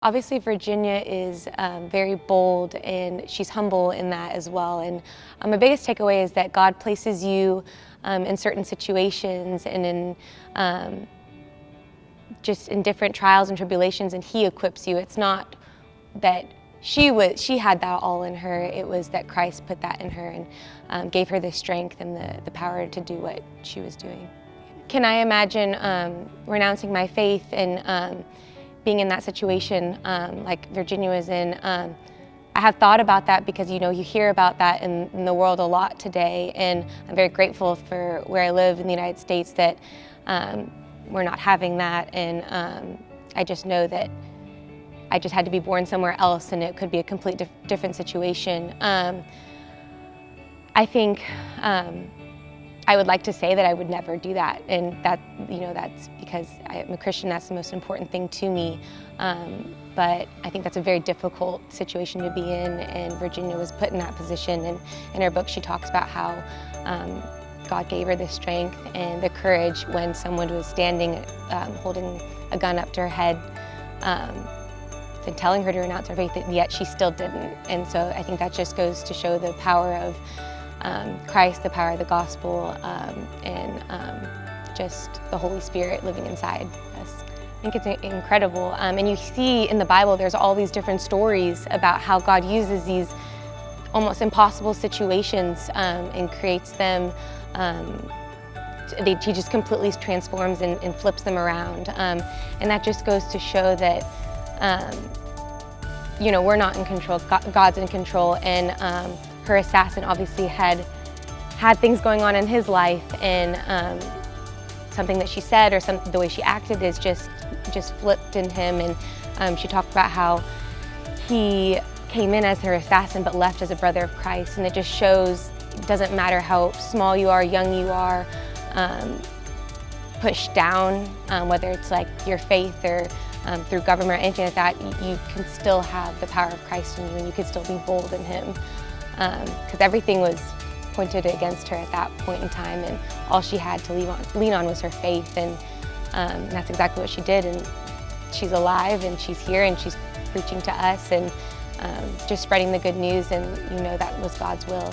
Obviously, Virginia is very bold, and she's humble in that as well. And my biggest takeaway is that God places you in certain situations and in just in different trials and tribulations, and He equips you. It's not that she had that all in her. It was that Christ put that in her and gave her the strength and the power to do what she was doing. Can I imagine renouncing my faith and being in that situation like Virginia was in? I have thought about that because, you hear about that in the world a lot today, and I'm very grateful for where I live in the United States that we're not having that, and I just know that I just had to be born somewhere else, and it could be a complete different situation. I think I would like to say that I would never do that, and that's because I'm a Christian. That's the most important thing to me. But I think that's a very difficult situation to be in, and Virginia was put in that position. And in her book, she talks about how God gave her the strength and the courage when someone was standing, holding a gun up to her head, and telling her to renounce her faith, and yet she still didn't. And so I think that just goes to show the power of Christ, the power of the gospel, and just the Holy Spirit living inside us. I think it's incredible. And you see in the Bible, there's all these different stories about how God uses these almost impossible situations and creates them. He just completely transforms and flips them around. And that just goes to show that we're not in control, God's in control. And her assassin obviously had things going on in his life, and something that she said or the way she acted is just flipped in him. And she talked about how he came in as her assassin but left as a brother of Christ. And it just shows it doesn't matter how small you are, young you are, pushed down, whether it's like your faith or through government or anything like that, you can still have the power of Christ in you, and you can still be bold in Him. Because everything was pointed against her at that point in time, and all she had to lean on was her faith, and that's exactly what she did. And she's alive, and she's here, and she's preaching to us, and just spreading the good news, and that was God's will.